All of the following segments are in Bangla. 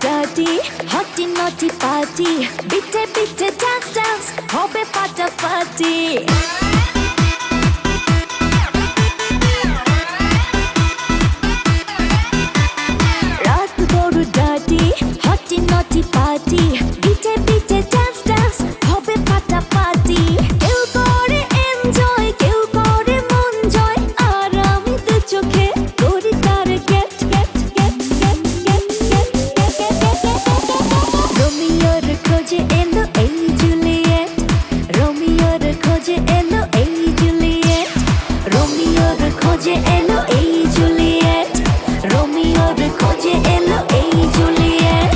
dirty, hotty naughty party, bitte bitte dance dance, hobe ফাটাফাটি। রাত বড় dirty, hotty naughty party, bitte bitte dance dance, hobe ফাটাফাটি। কেউ করে enjoy, কেউ করে মন জয়, আর আমি দু চোখে করি তার get get get get get get get get get। রোমিওর খোঁজে এলো এই জুলিয়েট, রোমিওর খোঁজে এলো এই জুলিয়েট, রোমিওর খোঁজে এলো এই জুলিয়েট, রোমিওর খোঁজে এলো এই জুলিয়েট।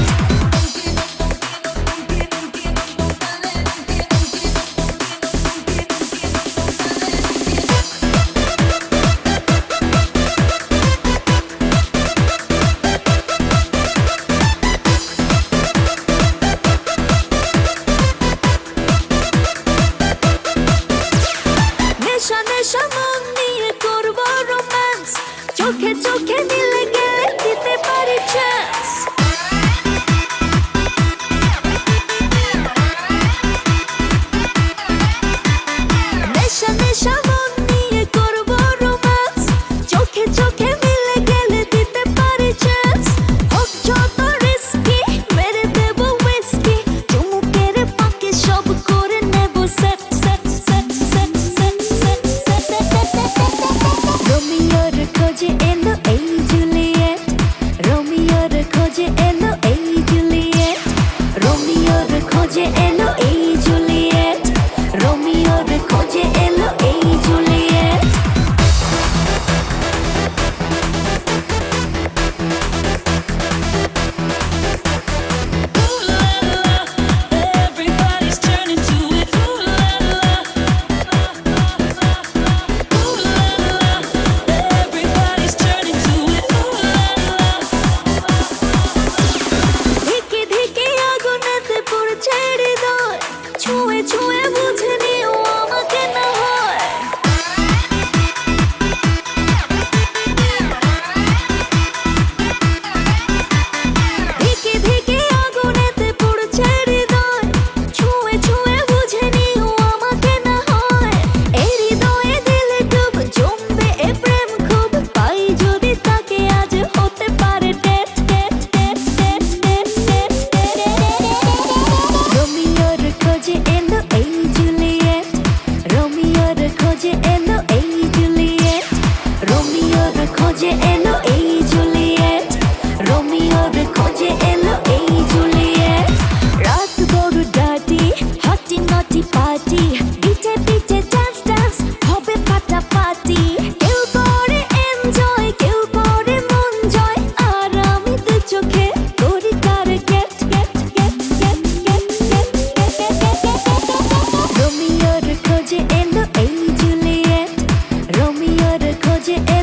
নেশা নেশা মন নিয়ে করবো রোম্যান্স, চোখে চোখে মিলে গেলে দিতে পারি চান্স। নেশা নেশা মন নিয়ে করবো রোম্যান্স, চোখে চোখে মিলে গেলে দিতে পারি চান্স। হোক যত রিস্কি মেরে দেবো হুইস্কি, চুমুকের ফাঁকে সব করে নেবো set set set set set set set set set. রোমিওর খোঁজে এলো এই জুলিয়েট, রোমিওর খোঁজে এলো এই জুলিয়েট, রোমিওর খোঁজে এলো এই জুলিয়েট, রোমিওর খোঁজে এলো এই Juliet. Everybody's turning to it. Ooh la la. Ooh la la. Everybody's turning to it. Ooh la la. ধিকে ধিকে আগুনেতে পড়ছে হৃদয়, ছুঁয়ে ছুঁয়ে বুঝে নিও আমাকে না হয়। ধিকে ধিকে আগুনেতে পড়ছে হৃদয়, ছুঁয়ে ছুঁয়ে বুঝে নিও আমাকে না হয়। এই হৃদয়ে দিলে ডুব, জমবে এ প্রেম খুব, পাই যদি তাকে আজ হতে পারে date date date date date date date. রোমিওর খোঁজে এলো এই জুলিয়েট, রোমিওর খোঁজে এলো এই জুলিয়েট, রোমিওর খোঁজে এলো এই